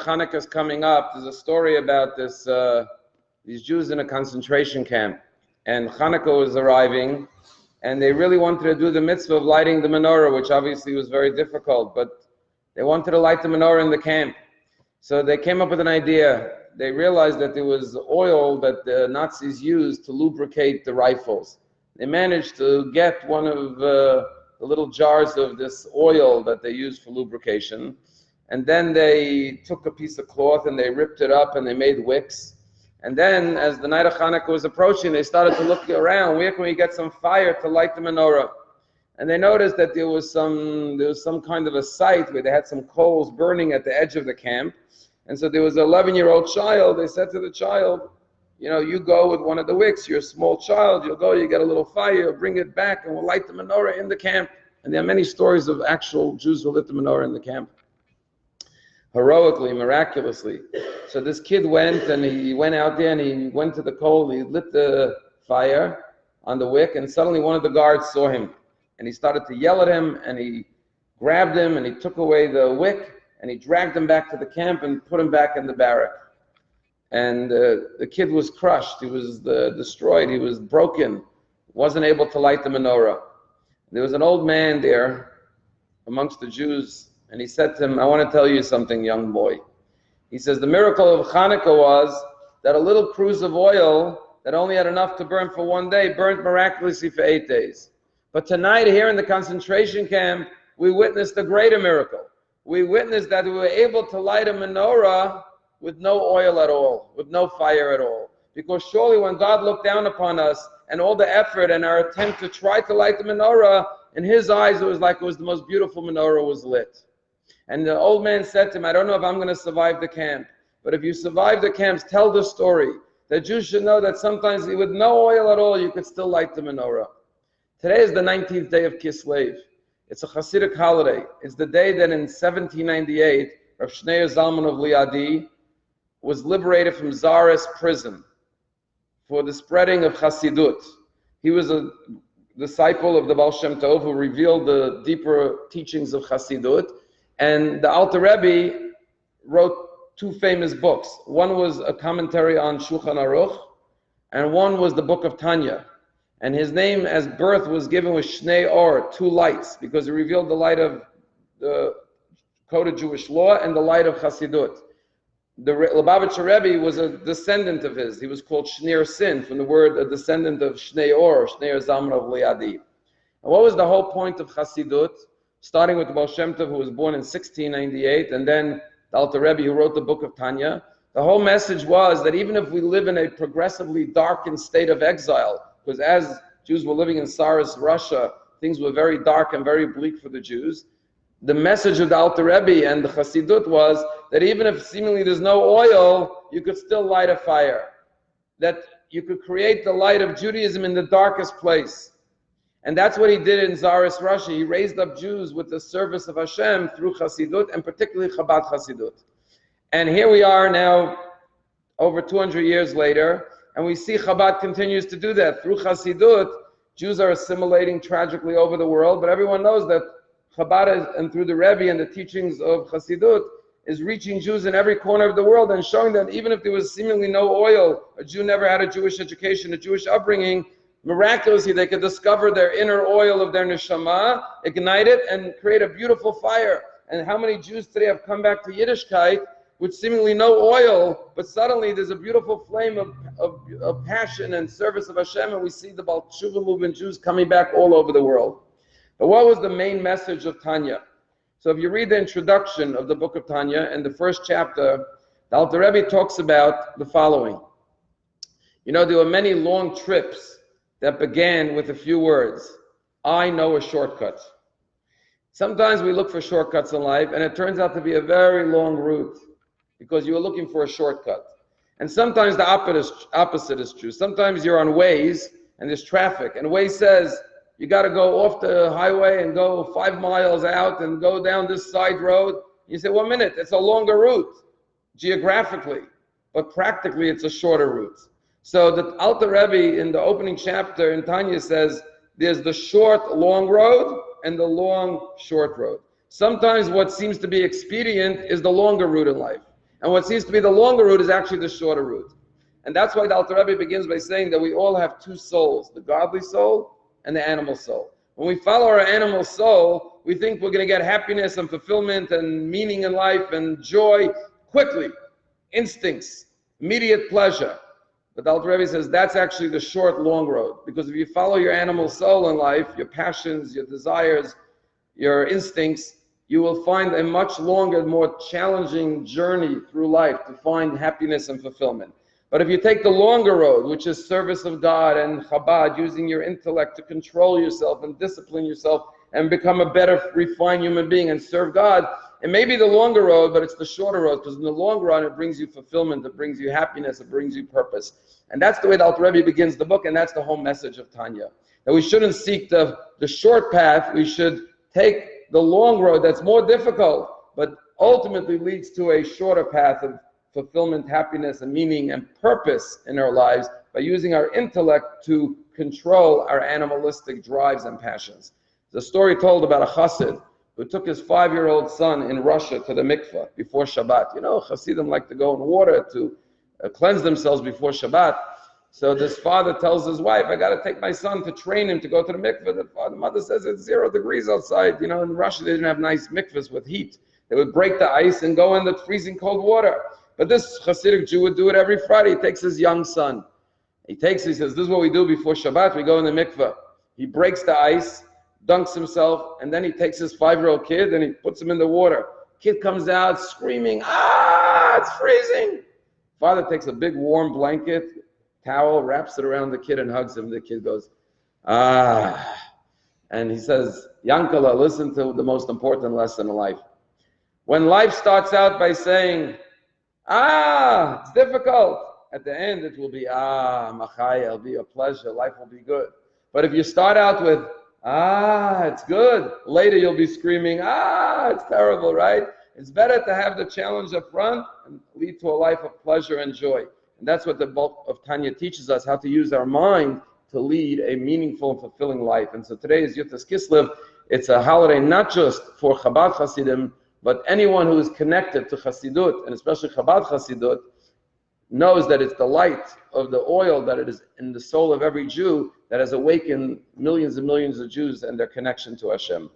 Hanukkah is coming up, there's a story about these Jews in a concentration camp. And Hanukkah was arriving, and they really wanted to do the mitzvah of lighting the menorah, which obviously was very difficult, but they wanted to light the menorah in the camp. So they came up with an idea. They realized that there was oil that the Nazis used to lubricate the rifles. They managed to get one of the little jars of this oil that they used for lubrication, and then they took a piece of cloth and they ripped it up and they made wicks. And then, as the night of Hanukkah was approaching, they started to look around, where can we get some fire to light the menorah? And they noticed that there was some kind of a site where they had some coals burning at the edge of the camp. And so there was an 11-year-old child. They said to the child, you know, you go with one of the wicks, you're a small child, you'll go, you get a little fire, you'll bring it back, and we'll light the menorah in the camp. And there are many stories of actual Jews who lit the menorah in the camp. Heroically, miraculously. So this kid went, and he went out there and he went to the coal, he lit the fire on the wick, and suddenly one of the guards saw him. And he started to yell at him, and he grabbed him and he took away the wick and he dragged him back to the camp and put him back in the barrack. And the kid was crushed, he was destroyed, he was broken, wasn't able to light the menorah. There was an old man there amongst the Jews, and he said to him, I want to tell you something, young boy. He says, the miracle of Hanukkah was that a little cruse of oil that only had enough to burn for one day burned miraculously for 8 days. But tonight here in the concentration camp, we witnessed a greater miracle. We witnessed that we were able to light a menorah with no oil at all, with no fire at all. Because surely when God looked down upon us and all the effort and our attempt to try to light the menorah, in his eyes it was like it was the most beautiful menorah was lit. And the old man said to him, I don't know if I'm going to survive the camp, but if you survive the camps, tell the story. That Jews should know that sometimes with no oil at all, you could still light the menorah. Today is the 19th day of Kislev. It's a Chassidic holiday. It's the day that in 1798, Rav Scheiner Zalman of Liadi was liberated from Tsarist prison for the spreading of Chassidut. He was a disciple of the Baal Shem Tov who revealed the deeper teachings of Chassidut. And the Alter Rebbe wrote two famous books. One was a commentary on Shulchan Aruch, and one was the book of Tanya. And his name as birth was given with Shnei Or, two lights, because he revealed the light of the code of Jewish law and the light of Chassidut. The Lubavitcher Rebbe was a descendant of his. He was called Shneur Sin, from the word a descendant of Shnei Or, Shneur Zalman of Liadi. And what was the whole point of Chassidut? Starting with the Baal Shem Tov, who was born in 1698, and then the Alter Rebbe, who wrote the book of Tanya. The whole message was that even if we live in a progressively darkened state of exile, because as Jews were living in Tsarist Russia, things were very dark and very bleak for the Jews, the message of the Alter Rebbe and the Chassidut was that even if seemingly there's no oil, you could still light a fire. That you could create the light of Judaism in the darkest place. And that's what he did in Tsarist Russia. He raised up Jews with the service of Hashem through Chassidut, and particularly Chabad Chassidut. And here we are now, over 200 years later, and we see Chabad continues to do that. Through Chassidut, Jews are assimilating tragically over the world, but everyone knows that Chabad, and through the Rebbe and the teachings of Chassidut, is reaching Jews in every corner of the world and showing that even if there was seemingly no oil, a Jew never had a Jewish education, a Jewish upbringing, miraculously they could discover their inner oil of their neshama, ignite it, and create a beautiful fire. And how many Jews today have come back to Yiddishkeit with seemingly no oil, but suddenly there's a beautiful flame of passion and service of Hashem, and we see the Baal Tshuva movement Jews coming back all over the world. But what was the main message of Tanya? So if you read the introduction of the book of Tanya, in the first chapter, the Alter Rebbe talks about the following. You know, there were many long trips that began with a few words. I know a shortcut. Sometimes we look for shortcuts in life, and it turns out to be a very long route because you were looking for a shortcut. And sometimes the opposite is true. Sometimes you're on Waze and there's traffic, and Waze says you got to go off the highway and go 5 miles out and go down this side road. You say, 1 minute, it's a longer route geographically, but practically it's a shorter route. So the Alter Rebbe in the opening chapter in Tanya says there's the short, long road and the long, short road. Sometimes what seems to be expedient is the longer route in life. And what seems to be the longer route is actually the shorter route. And that's why the Alter Rebbe begins by saying that we all have two souls, the godly soul and the animal soul. When we follow our animal soul, we think we're going to get happiness and fulfillment and meaning in life and joy quickly, instincts, immediate pleasure. But the Alter Rebbe says that's actually the short, long road. Because if you follow your animal soul in life, your passions, your desires, your instincts, you will find a much longer, more challenging journey through life to find happiness and fulfillment. But if you take the longer road, which is service of God and Chabad, using your intellect to control yourself and discipline yourself and become a better, refined human being and serve God, it may be the longer road, but it's the shorter road, because in the long run, it brings you fulfillment, it brings you happiness, it brings you purpose. And that's the way the Alter Rebbe begins the book, and that's the whole message of Tanya. That we shouldn't seek the short path, we should take the long road that's more difficult, but ultimately leads to a shorter path of fulfillment, happiness, and meaning and purpose in our lives by using our intellect to control our animalistic drives and passions. There's a story told about a Chassid who took his 5-year-old son in Russia to the mikveh before Shabbat. You know, Chassidim like to go in water to cleanse themselves before Shabbat. So this father tells his wife, I got to take my son to train him to go to the mikveh. The mother says it's 0 degrees outside. You know, in Russia they didn't have nice mikvehs with heat. They would break the ice and go in the freezing cold water. But this Chassidic Jew would do it every Friday. He takes his young son. He says, this is what we do before Shabbat. We go in the mikveh. He breaks the ice, dunks himself, and then he takes his 5-year-old kid and he puts him in the water. Kid comes out screaming, it's freezing. Father takes a big warm blanket, towel, wraps it around the kid and hugs him. The kid goes, and he says, Yankala, listen to the most important lesson in life. When life starts out by saying, it's difficult, at the end it will be, machaya, it'll be a pleasure, life will be good. But if you start out with, it's good, later you'll be screaming, it's terrible, right? It's better to have the challenge up front and lead to a life of pleasure and joy. And that's what the bulk of Tanya teaches us, how to use our mind to lead a meaningful and fulfilling life. And so today is Yutas Kislev. It's a holiday not just for Chabad Chassidim, but anyone who is connected to Chassidut, and especially Chabad Chassidut, knows that it's the light of the oil that it is in the soul of every Jew that has awakened millions and millions of Jews and their connection to Hashem.